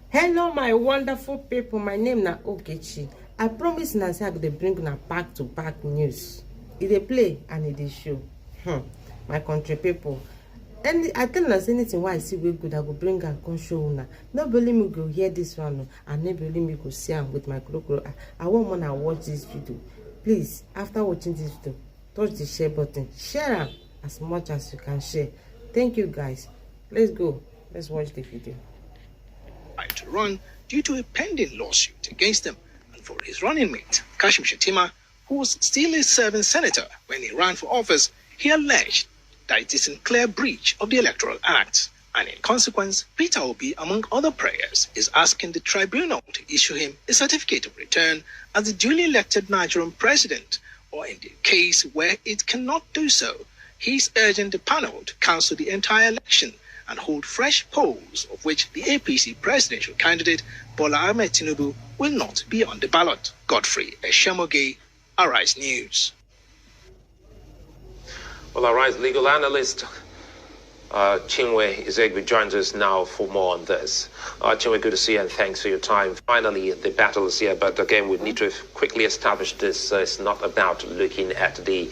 Hello my wonderful people, my name na Ogechi. I promise na say I go dey bring una back to back news. E dey play and e dey show. My country people, I tell una say anything wey I see wey good I go bring am come show una. No be only me go hear this one and no be only me go see am with my krokro. I want una watch this video. Please, after watching this video, touch the share button, share am as much as you can share. Thank you guys. Let's go, let's watch the video. To run due to a pending lawsuit against him and for his running mate, Shettima, who was still a serving senator when he ran for office. He alleged that it is in clear breach of the Electoral Act, and in consequence, Peter Obi, among other prayers, is asking the tribunal to issue him a certificate of return as the duly elected Nigerian president, or in the case where it cannot do so, he's urging the panel to cancel the entire election and hold fresh polls, of which the APC presidential candidate Bola Ahmed Tinubu will not be on the ballot. Godfrey Eshemoge, Arise News. Well, Arise legal analyst Chinwe Izegbe joins us now for more on this. Chinwe, good to see you and thanks for your time. Finally, the battle is here, but again, we need to quickly establish this. It's not about looking at the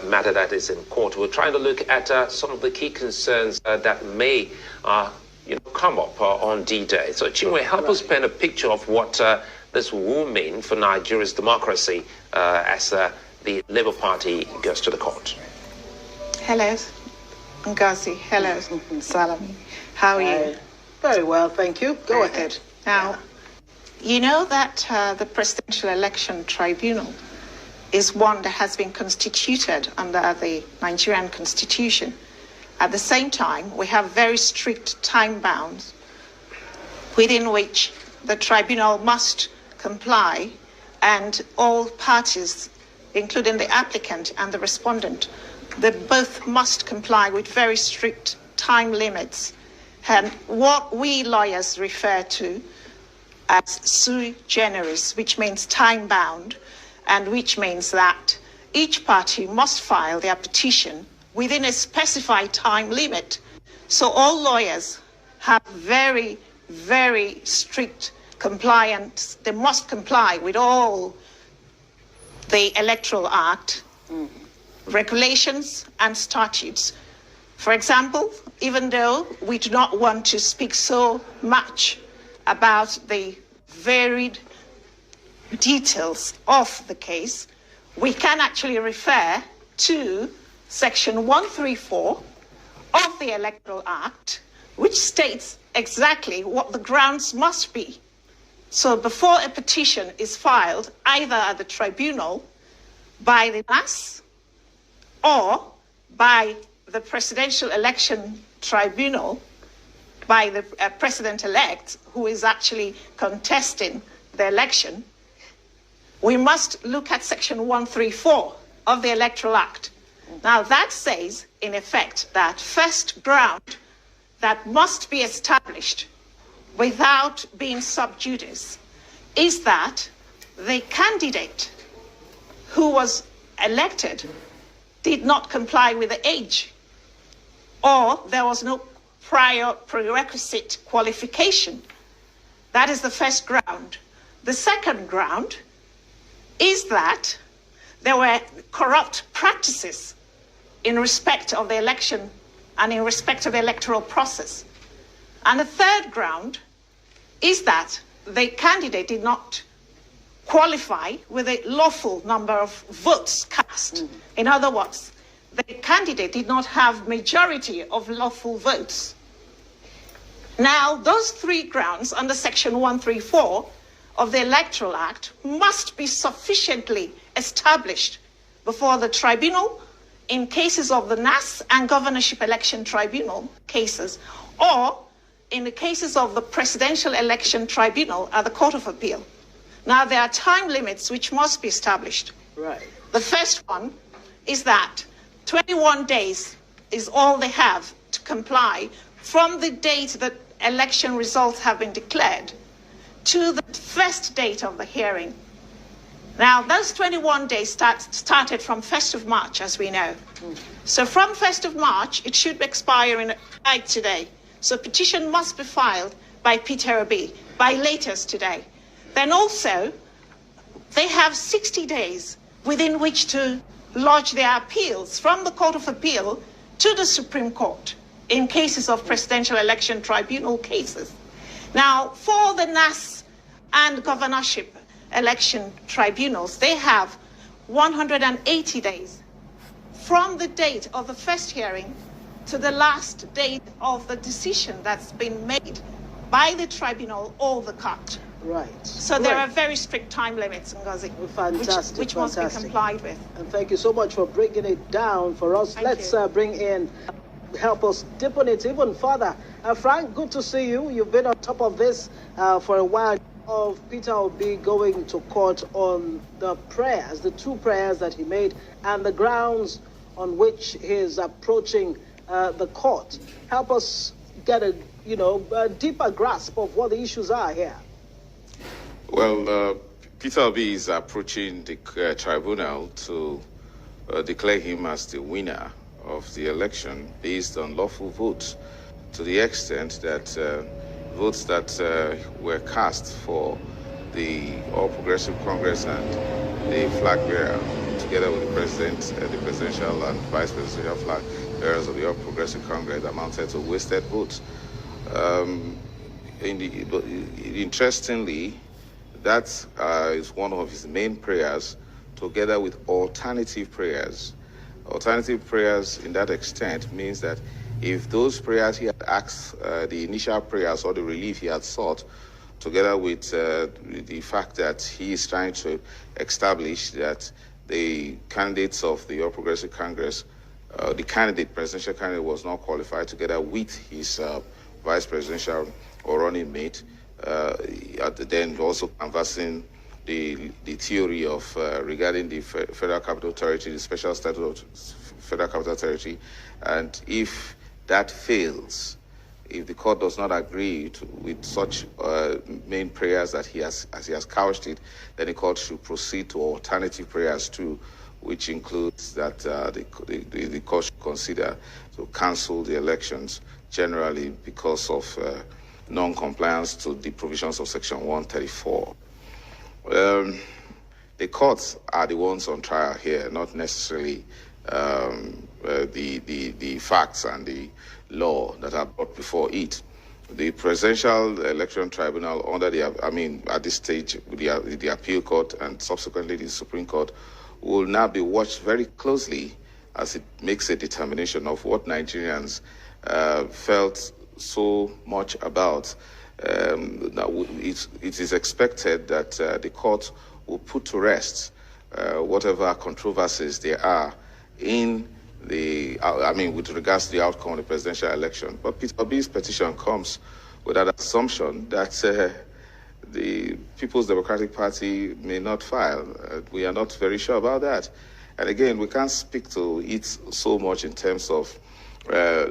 matter that is in court. We're trying to look at some of the key concerns that may come up on D-Day. So, Chinwe, help us paint a picture of what this will mean for Nigeria's democracy as the Labour Party goes to the court. Hello, Ngozi. Hello, Salami. How are you? Very well, thank you. Go ahead. Now, you know that the Presidential Election Tribunal is one that has been constituted under the Nigerian Constitution. At the same time, we have very strict time bounds within which the tribunal must comply, and all parties, including the applicant and the respondent, they both must comply with very strict time limits, and what we lawyers refer to as sui generis, which means time bound, and which means that each party must file their petition within a specified time limit. So all lawyers have very, very strict compliance. They must comply with all the Electoral Act, regulations and statutes. For example, even though we do not want to speak so much about the varied details of the case, we can actually refer to Section 134 of the Electoral Act, which states exactly what the grounds must be. So before a petition is filed, either at the tribunal, by the NAS, or by the Presidential Election Tribunal, by the president-elect who is actually contesting the election, we must look at Section 134 of the Electoral Act. Now that says, in effect, that first ground that must be established without being sub judice is that the candidate who was elected did not comply with the age, or there was no prior prerequisite qualification. That is the first ground. The second ground is that there were corrupt practices in respect of the election and in respect of the electoral process. And the third ground is that the candidate did not qualify with a lawful number of votes cast. In other words, the candidate did not have majority of lawful votes. Now, those three grounds under Section 134 of the Electoral Act must be sufficiently established before the tribunal in cases of the NAS and Governorship Election Tribunal cases, or in the cases of the Presidential Election Tribunal at the Court of Appeal. Now, there are time limits which must be established. Right. The first one is that 21 days is all they have to comply from the date that election results have been declared to the first date of the hearing. Now, those 21 days started from 1st of March, as we know. So from 1st of March, it should expire in today. So petition must be filed by Peter Obi by latest today, then also they have 60 days within which to lodge their appeals from the Court of Appeal to the Supreme Court in cases of Presidential Election Tribunal cases. Now, for the NAS and governorship election tribunals, they have 180 days from the date of the first hearing to the last date of the decision that's been made by the tribunal or the court. Right. So there are very strict time limits, Ngozi, Fantastic, which must be complied with. And thank you so much for breaking it down for us. Let's bring in, help us deepen it even further. Frank, good to see you. You've been on top of this for a while, of Peter Obi going to court on the prayers, the two prayers that he made, and the grounds on which he is approaching the court. Help us get a deeper grasp of what the issues are here. Well, Peter Obi is approaching the tribunal to declare him as the winner of the election based on lawful votes, to the extent that votes that were cast for the All Progressive Congress and the flag bearer, together with the president, the presidential and vice presidential flag bearers of the All Progressive Congress, amounted to wasted votes. Interestingly, that is one of his main prayers, together with alternative prayers. Alternative prayers, in that extent, means that if those prayers he had asked, the initial prayers or the relief he had sought, together with the fact that he is trying to establish that the candidates of the All Progressive Congress, the presidential candidate, was not qualified, together with his vice presidential or running mate, then also canvassing the theory of regarding the Federal Capital Territory, the special status of Federal Capital Territory, and if that fails, if the court does not agree with such main prayers that as he has couched it, then the court should proceed to alternative prayers too, which includes that the court should consider to cancel the elections generally because of non-compliance to the provisions of Section 134. The courts are the ones on trial here, not necessarily the facts and the law that are brought before it. The Presidential Election Tribunal, at this stage, with the appeal court and subsequently the Supreme Court, will now be watched very closely as it makes a determination of what Nigerians felt so much about. It is expected that the court will put to rest whatever controversies there are in with regards to the outcome of the presidential election. But Peter Obi's petition comes with that assumption that the People's Democratic Party may not file. We are not very sure about that. And again, we can't speak to it so much in terms of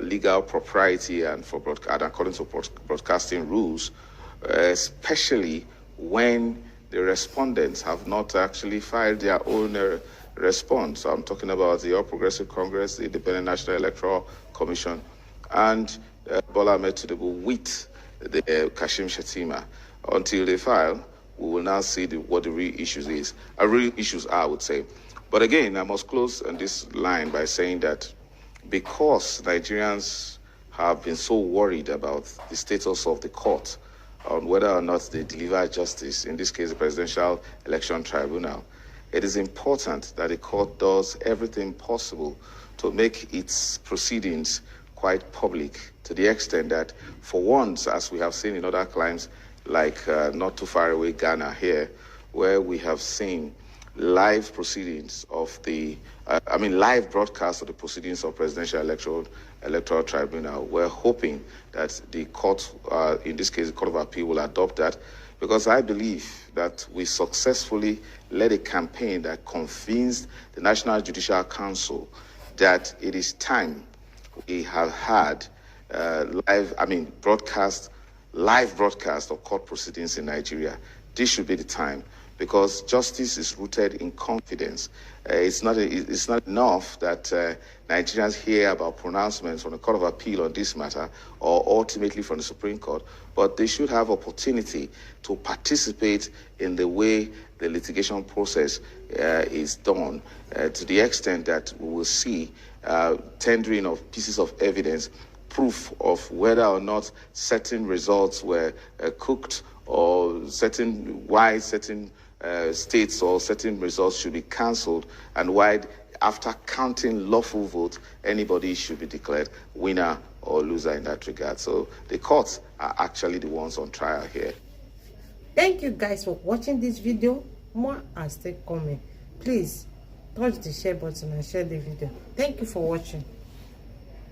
legal propriety and according to broadcasting rules, especially when the respondents have not actually filed their own response. So I'm talking about the All Progressive Congress, the Independent National Electoral Commission, and Bola Ahmed Tinubu with the Kashim Shettima. Until they file, we will now see what the real issues are, I would say. But again, I must close on this line by saying that because Nigerians have been so worried about the status of the court on whether or not they deliver justice, in this case the Presidential Election Tribunal, it is important that the court does everything possible to make its proceedings quite public, to the extent that for once, as we have seen in other climes, like not too far away Ghana here, where we have seen live proceedings of live broadcast of the proceedings of Presidential Electoral Tribunal. We're hoping that the court, in this case the Court of Appeal, will adopt that, because I believe that we successfully led a campaign that convinced the National Judicial Council that it is time we have had live broadcast of court proceedings in Nigeria. This should be the time because justice is rooted in confidence. It's not enough that Nigerians hear about pronouncements from the Court of Appeal on this matter or ultimately from the Supreme Court, but they should have opportunity to participate in the way the litigation process is done, to the extent that we will see tendering of pieces of evidence, proof of whether or not certain results were cooked, or why certain states or certain results should be cancelled, and why, after counting lawful votes, anybody should be declared winner or loser in that regard. So the courts are actually the ones on trial here. Thank you guys for watching this video. More are still coming. Please touch the share button and share the video. Thank you for watching.